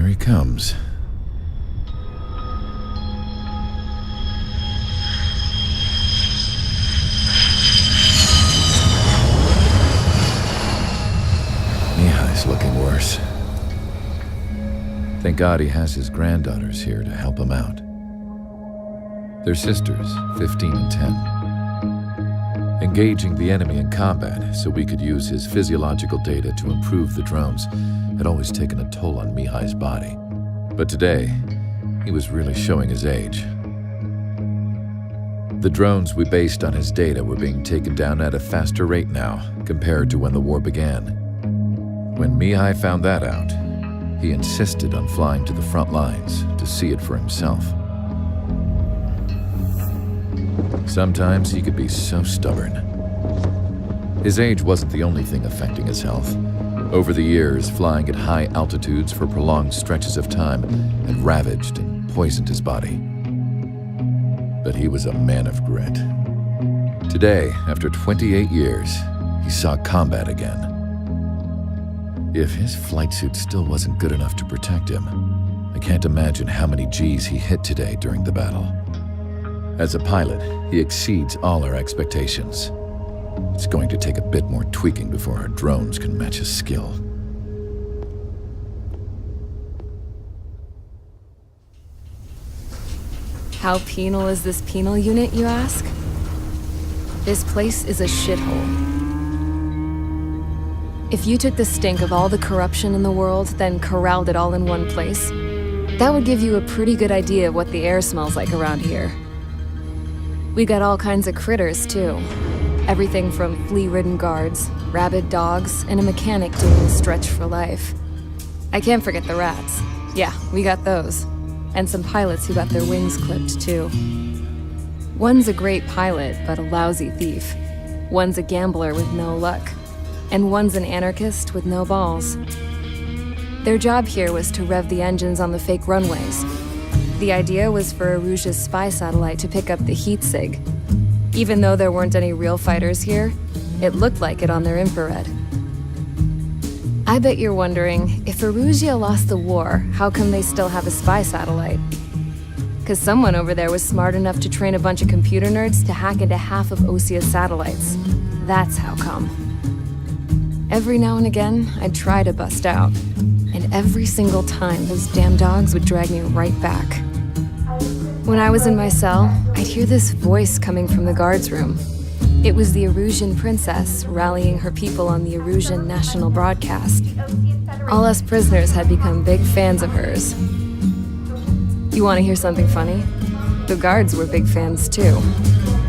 he comes. Mihai's looking worse. Thank God he has his granddaughters here to help him out. They're sisters, 15 and 10. Engaging the enemy in combat so we could use his physiological data to improve the drones had always taken a toll on Mihai's body. But today, he was really showing his age. The drones we based on his data were being taken down at a faster rate now compared to when the war began. When Mihai found that out, he insisted on flying to the front lines to see it for himself. Sometimes he could be so stubborn. His age wasn't the only thing affecting his health. Over the years, flying at high altitudes for prolonged stretches of time had ravaged and poisoned his body. But he was a man of grit. Today, after 28 years, he saw combat again. If his flight suit still wasn't good enough to protect him, I can't imagine how many G's he hit today during the battle. As a pilot, he exceeds all our expectations. It's going to take a bit more tweaking before our drones can match his skill. How penal is this penal unit, you ask? This place is a shithole. If you took the stink of all the corruption in the world, then corralled it all in one place, that would give you a pretty good idea of what the air smells like around here. We got all kinds of critters, too. Everything from flea-ridden guards, rabid dogs, and a mechanic doing a stretch for life. I can't forget the rats. Yeah, we got those. And some pilots who got their wings clipped, too. One's a great pilot, but a lousy thief. One's a gambler with no luck. And one's an anarchist with no balls. Their job here was to rev the engines on the fake runways. The idea was for Aruja's spy satellite to pick up the heat sig. Even though there weren't any real fighters here, it looked like it on their infrared. I bet you're wondering, if Aruja lost the war, how come they still have a spy satellite? Because someone over there was smart enough to train a bunch of computer nerds to hack into half of Osia's satellites. That's how come. Every now and again, I'd try to bust out. And every single time, those damn dogs would drag me right back. When I was in my cell, I'd hear this voice coming from the guards room. It was the Erusian princess rallying her people on the Erusian national broadcast. All us prisoners had become big fans of hers. You want to hear something funny? The guards were big fans too.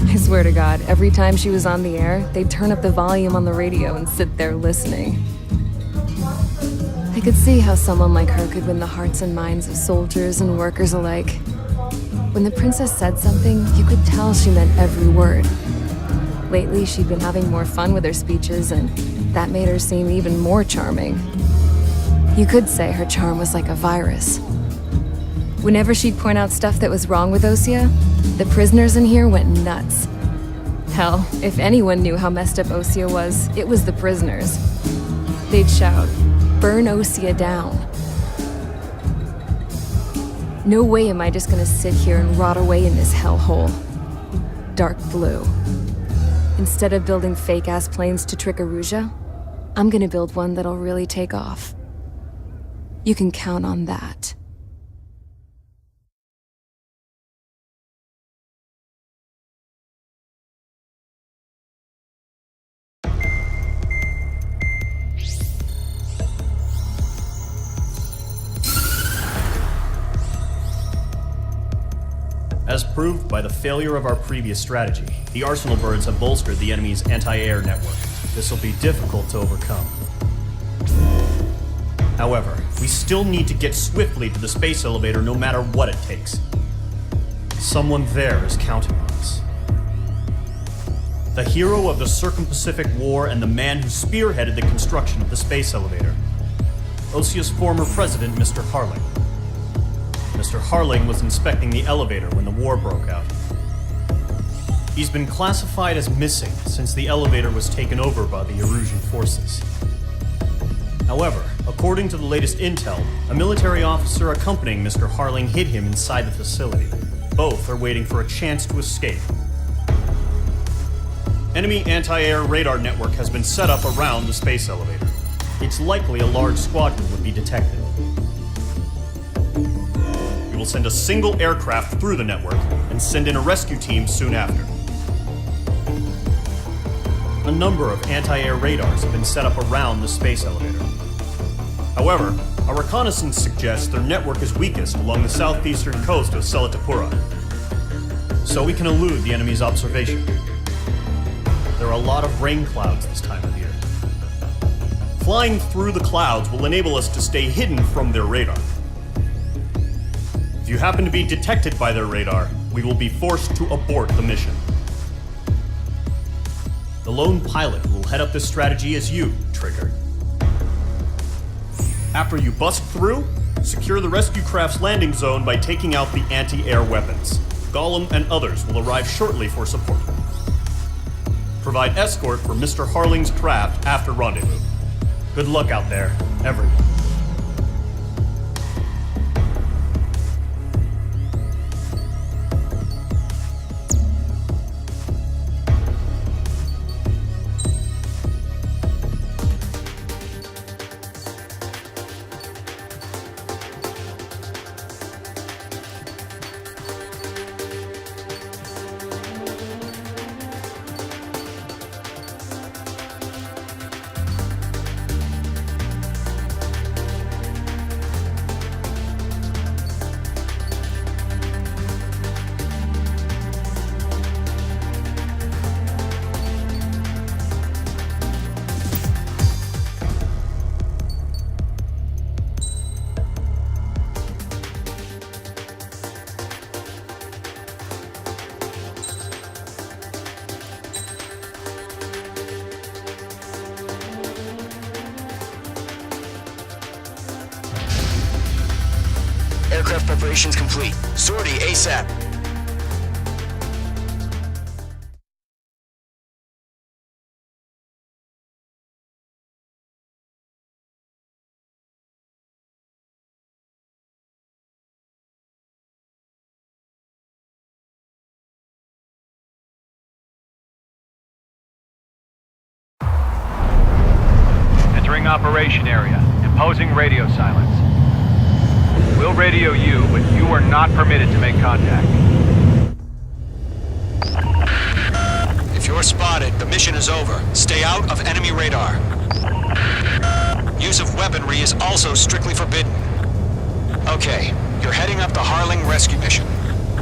I swear to God, every time she was on the air, they'd turn up the volume on the radio and sit there listening. I could see how someone like her could win the hearts and minds of soldiers and workers alike. When the princess said something, you could tell she meant every word. Lately, she'd been having more fun with her speeches, and that made her seem even more charming. You could say her charm was like a virus. Whenever she'd point out stuff that was wrong with Osia, the prisoners in here went nuts. Hell, if anyone knew how messed up Osia was, it was the prisoners. They'd shout, "Burn Osia down." No way am I just gonna sit here and rot away in this hellhole. Dark blue. Instead of building fake-ass planes to trick Aruja, I'm gonna build one that'll really take off. You can count on that. As proved by the failure of our previous strategy, the Arsenal birds have bolstered the enemy's anti-air network. This will be difficult to overcome. However, we still need to get swiftly to the space elevator no matter what it takes. Someone there is counting on us. The hero of the Circum-Pacific War and the man who spearheaded the construction of the space elevator. Osia's former president, Mr. Harling. Mr. Harling was inspecting the elevator when the war broke out. He's been classified as missing since the elevator was taken over by the Erusian forces. However, according to the latest intel, a military officer accompanying Mr. Harling hid him inside the facility. Both are waiting for a chance to escape. Enemy anti-air radar network has been set up around the space elevator. It's likely a large squadron would be detected. We will send a single aircraft through the network and send in a rescue team soon after. A number of anti-air radars have been set up around the space elevator. However, our reconnaissance suggests their network is weakest along the southeastern coast of Selatapura, so we can elude the enemy's observation. There are a lot of rain clouds this time of year. Flying through the clouds will enable us to stay hidden from their radar. If you happen to be detected by their radar, we will be forced to abort the mission. The lone pilot will head up this strategy as you, Trigger. After you bust through, secure the rescue craft's landing zone by taking out the anti-air weapons. Gollum and others will arrive shortly for support. Provide escort for Mr. Harling's craft after rendezvous. Good luck out there, everyone. Aircraft preparations complete. Sortie ASAP. Entering operation area. Imposing radio silence. We'll radio you, but you are not permitted to make contact. If you're spotted, the mission is over. Stay out of enemy radar. Use of weaponry is also strictly forbidden. Okay, you're heading up the Harling rescue mission.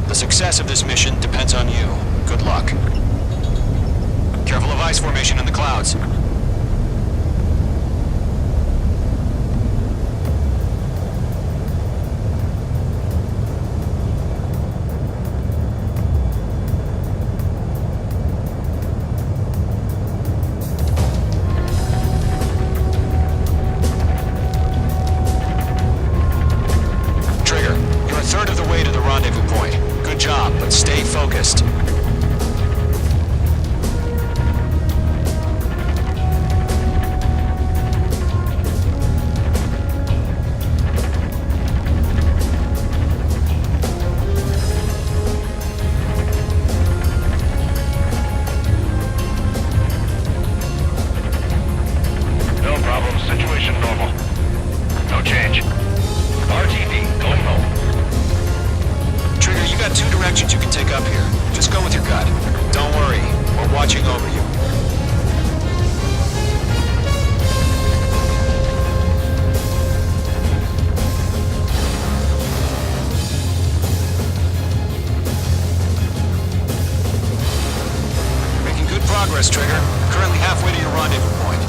The success of this mission depends on you. Good luck. Careful of ice formation in the clouds. But stay focused. No problem. Situation normal. No change. RTD, going home. Trigger, you got two directions you can take up here. Just go with your gut. Don't worry, we're watching over you. Making good progress, Trigger. Currently halfway to your rendezvous point.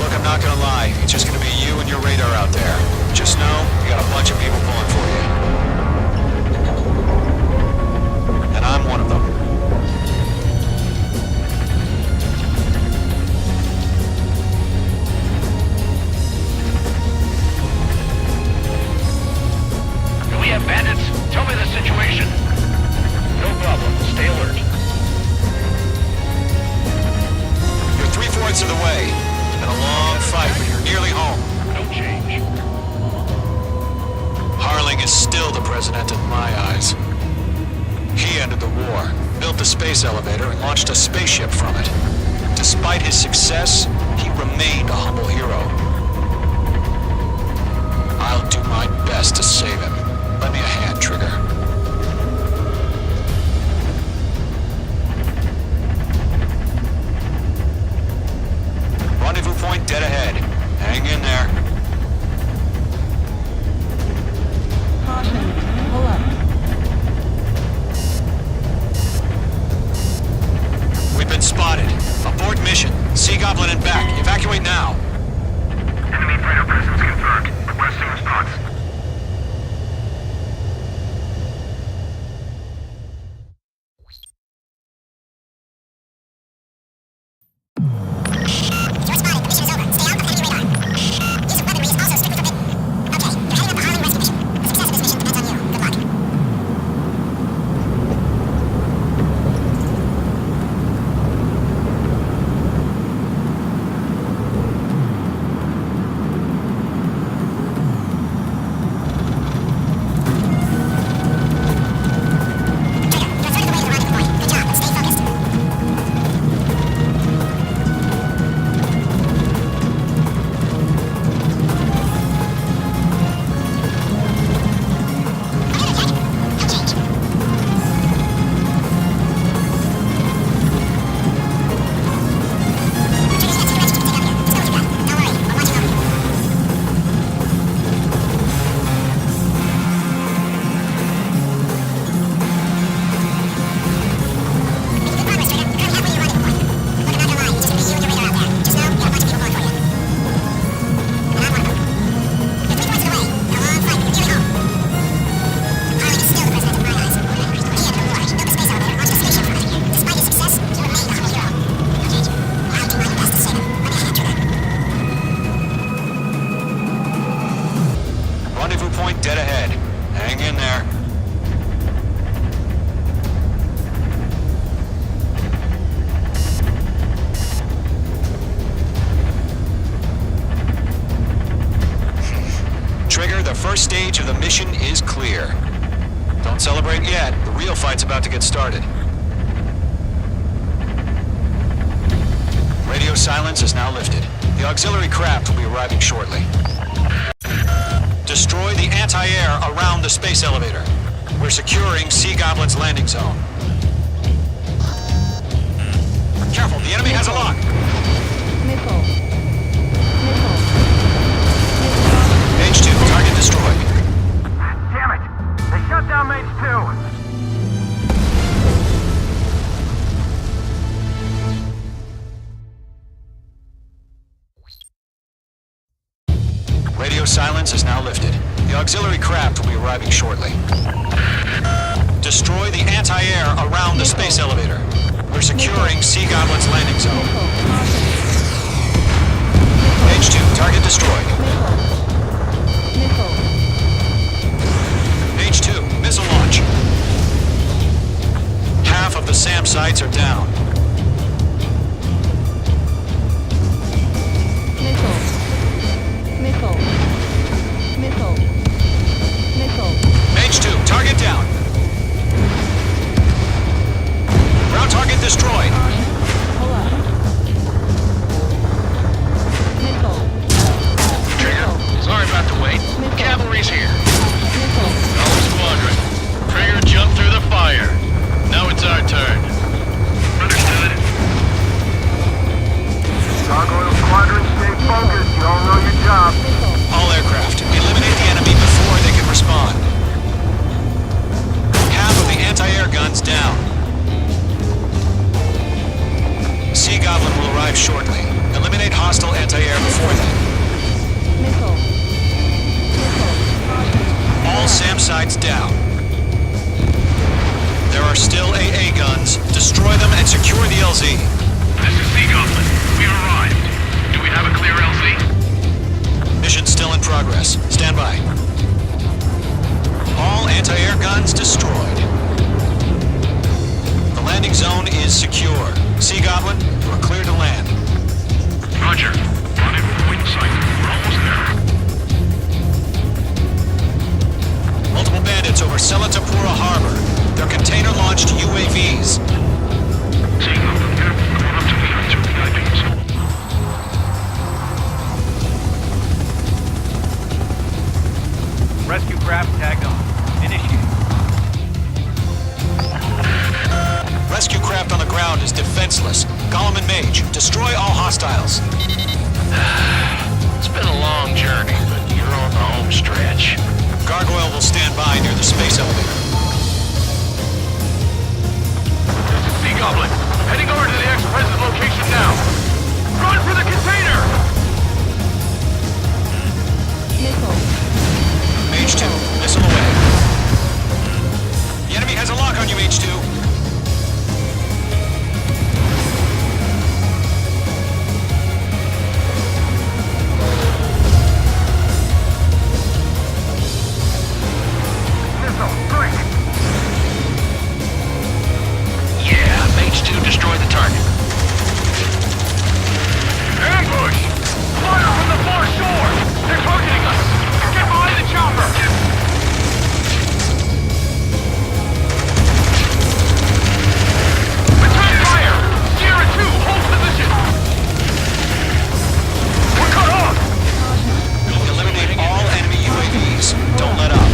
Look, I'm not gonna lie. It's just gonna be you and your radar out there. Just know, you got a bunch of people pulling for you. And I'm one of them. Do we have bandits? Tell me the situation. No problem. Stay alert. You're 3/4 of the way. It's been a long fight, but you're nearly home. kill the president in my eyes. He ended the war, built the space elevator, and launched a spaceship from it. Despite his success, he remained a humble hero. I'll do my best to save him. Lend me a hand, Trigger. Rendezvous point dead ahead. Hang in there. Caution. Pull up. We've been spotted. Abort mission. Sea Goblin and back. Evacuate now. Enemy fighter presence confirmed. Requesting response. Rendezvous point dead ahead. Hang in there. Trigger, the first stage of the mission is clear. Don't celebrate yet. The real fight's about to get started. Radio silence is now lifted. The auxiliary craft will be arriving shortly. Destroy the anti-air around the space elevator. We're securing Sea Goblin's landing zone. Careful, the enemy has a lock. Missile. Missile. Mage 2, target destroyed. Damn it! They shut down Mage 2! Radio silence is now lifted. The auxiliary craft will be arriving shortly. Destroy the anti-air around the space elevator. We're securing Sea Goblin's landing zone. Mage 2, target destroyed. Missile. Mage 2, missile launch. Half of the SAM sites are down. Missile. Missile. Missile. Missile. Mage 2, target down. Ground target destroyed. Pull up. Mage, destroy all hostiles. It's been a long journey, but you're on the home stretch. Gargoyle will stand by near the space elevator. Sea Goblin, heading over to the ex-president location now. Run for the container! Missile. Mage 2, missile away. The enemy has a lock on you, Mage 2. Yeah, Mage 2 destroyed the target. Ambush! Fire from the far shore! They're targeting us! Get behind the chopper! Return fire! Sierra 2, hold position! We're cut off! Eliminate all enemy UAVs. Don't let up.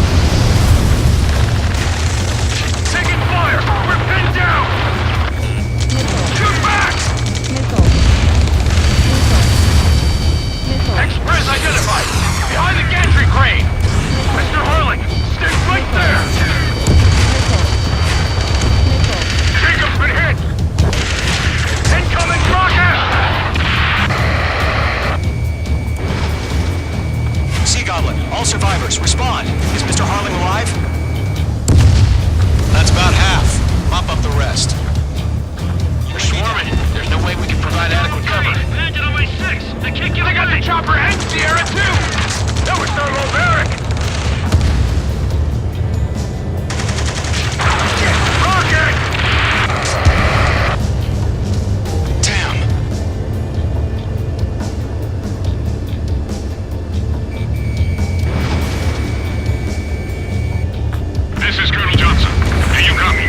Taking fire! We're pinned down! Missile. Shoot back! Missile. Missile. Missile. Express identified! Behind the gantry crane! Mr. Harling, stay right there! Missile. Missile. Jacob's been hit! Incoming rocket! Sea Goblin, all survivors, respond. Is Mr. Harling alive? That's about half. Mop up the rest. You're swarming. There's no way we can provide adequate cover. Landed on my 6! They can't get I got the chopper and Sierra too! That was thermobaric! Rocket! Damn. This is Colonel Johnson. Do you copy?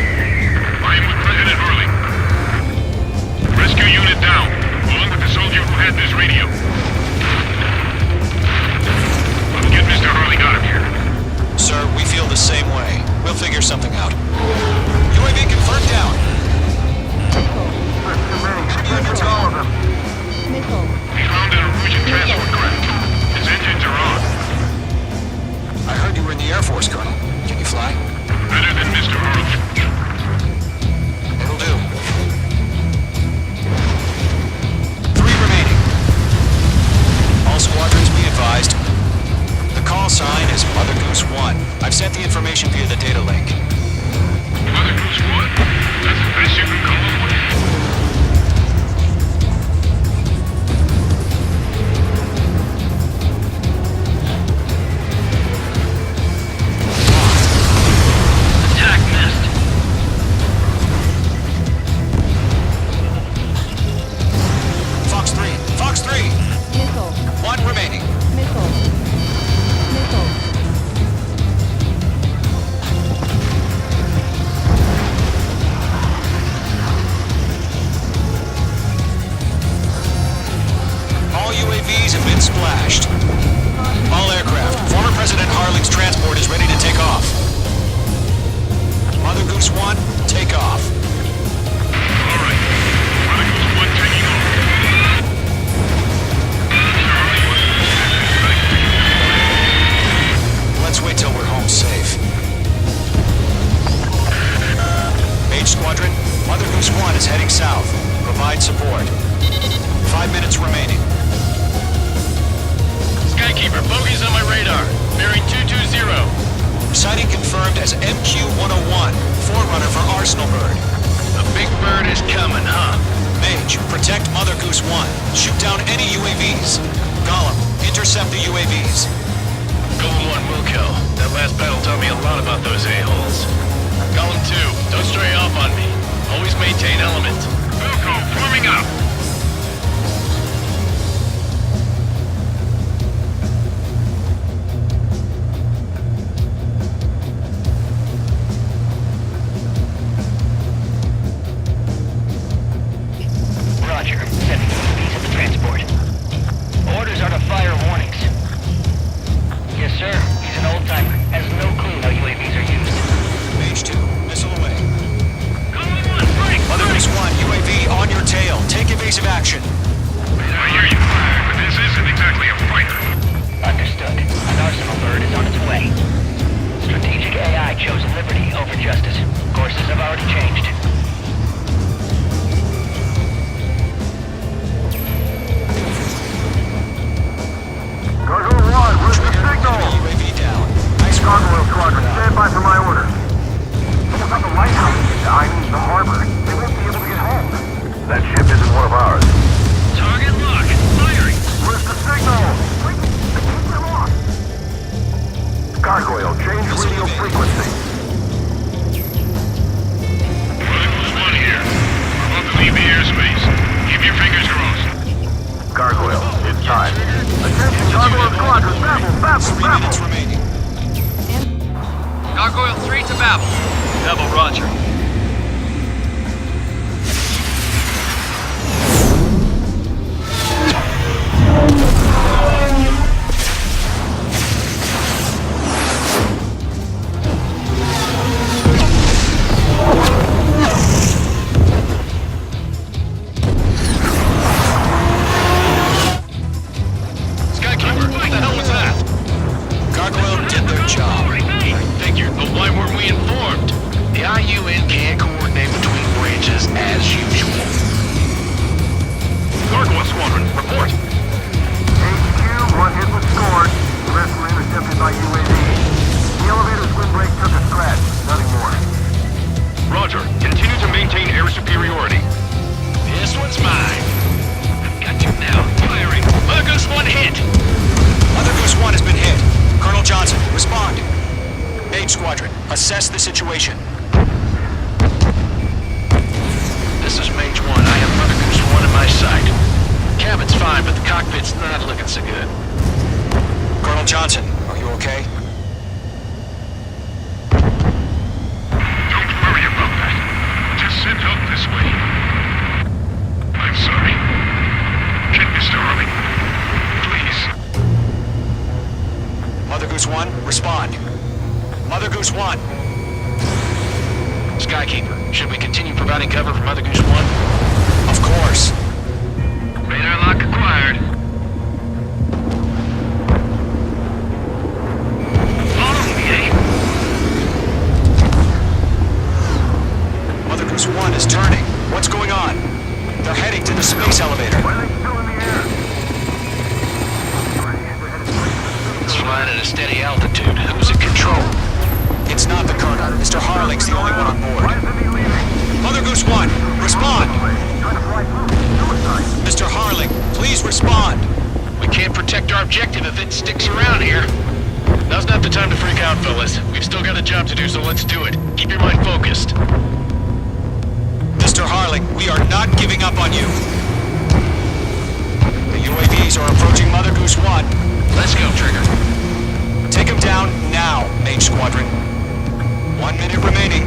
I am with President Hurley. Rescue unit down, along with the soldier who had this radio. We'll get Mr. Hurley out of here. Sir, we feel the same way. We'll figure something out. UAV confirmed down. Units all of them. Missile. We found an Norwegian transport craft. Its engines are on. I heard you were in the Air Force, Colonel. Can you fly? Better than Mr. Hurley. It'll do. 3 remaining. All squadrons be advised. The call sign is Mother Goose 1. I've sent the information via the data link. Mother Goose 1? That's the best you can come up with? Attack missed. Fox 3. Fox 3. Missile. 1 remaining. Missile. Missile. All UAVs have been splashed. All aircraft. Former President Harling's transport is ready to take off. Mother Goose 1, take off. All right. Mother Goose 1 taking off. Mr. Hurley was Let's wait till we're home safe. Mage Squadron, Mother Goose 1 is heading south. Provide support. 5 minutes remaining. Skykeeper, bogeys on my radar. Bearing 220. Sighting confirmed as MQ-101, forerunner for Arsenal Bird. The big bird is coming, huh? Mage, protect Mother Goose 1. Shoot down any UAVs. Gollum, intercept the UAVs. Golem 1 will kill. That last battle taught me a lot about those a-holes. Golem 2, don't stray off on me. Always maintain element. Wilco, forming up. Roger. Sending UAVs at the transport. Orders are to fire warnings. Yes, sir. He's an old-timer. Has no clue how UAVs are used. Mage 2, missile away. Golem 1, break! Mother Goose 1, UAV on your tail. Take advantage. 3 minutes remaining. Gargoyle 3 to Babel. Babel, roger. Skykeeper, what the hell was that? Gargoyle did their job. I figured, but why weren't we informed? The IUN can't coordinate between branches as usual. Gargoyle Squadron, report. HQ, one hit was scored. The rest were intercepted by UAV. The elevator's windbreak took a scratch. Nothing more. Roger. Continue to maintain air superiority. This one's mine. I've got to now. Firing. Mother Goose 1 hit. Mother Goose 1 has been hit. Colonel Johnson, respond. H Squadron, assess the situation. This is Mage 1. I have Mother Goose 1 in my sight. Cabin's fine, but the cockpit's not looking so good. Colonel Johnson, are you okay? Don't worry about that. Just send help this way. I'm sorry. Get Mr. Harley. Please. Mother Goose 1, respond. Mother Goose 1. Skykeeper, should we continue providing cover for Mother Goose 1? Of course. Radar lock acquired. Follow me, eh? Mother Goose 1 is turning. What's going on? They're heading to the space elevator. Why are they still in the air? It's flying at a steady altitude. Who's in control? It's not the Colonel. Mr. Harling's the only one on board. Why isn't he leaving? Mother Goose 1, respond. Trying to fly through. Suicide. Mr. Harling, please respond. We can't protect our objective if it sticks around here. Now's not the time to freak out, fellas. We've still got a job to do, so let's do it. Keep your mind focused. Mr. Harling, we are not giving up on you. The UAVs are approaching Mother Goose 1. Let's go, Trigger. Take him down now, Mage Squadron. 1 minute remaining.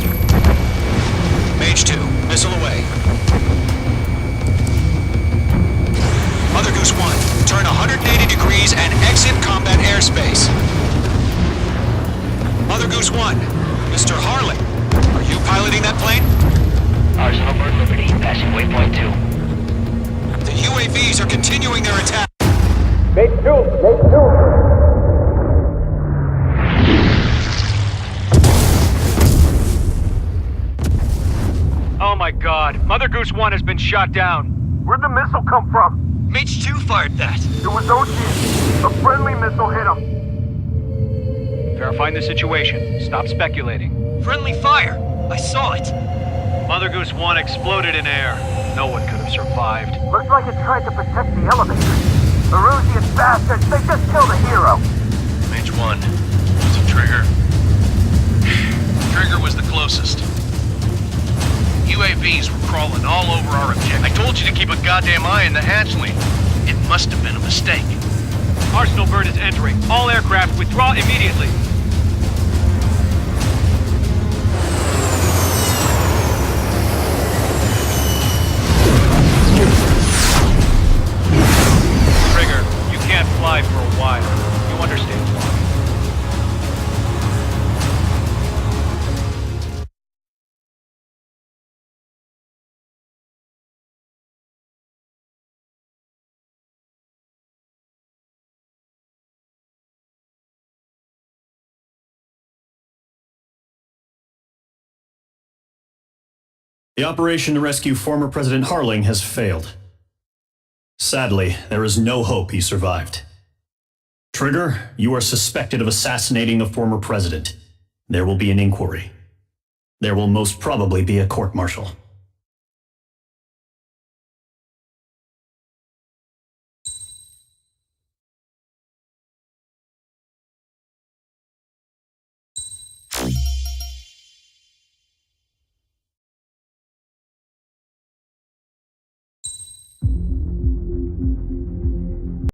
Mage 2, missile away. Mother Goose 1, turn 180 degrees and exit combat airspace. Mother Goose 1, Mr. Harling, are you piloting that plane? Arsenal Bird Liberty, passing waypoint 2. The UAVs are continuing their attack. Oh my god, Mother Goose 1 has been shot down. Where'd the missile come from? Mage 2 fired that. It was OG. A friendly missile hit him. Verifying the situation. Stop speculating. Friendly fire. I saw it. Mother Goose 1 exploded in air. No one could have survived. Looks like it tried to protect the elevator. Erusian bastards, they just killed a hero. Mage 1. Was it Trigger? Trigger was the closest. UAVs were crawling all over our objective. I told you to keep a goddamn eye on the hatchling. It must have been a mistake. Arsenal Bird is entering. All aircraft withdraw immediately. Trigger, you can't fly for a while. You understand why. The operation to rescue former President Harling has failed. Sadly, there is no hope he survived. Trigger, you are suspected of assassinating the former president. There will be an inquiry. There will most probably be a court-martial.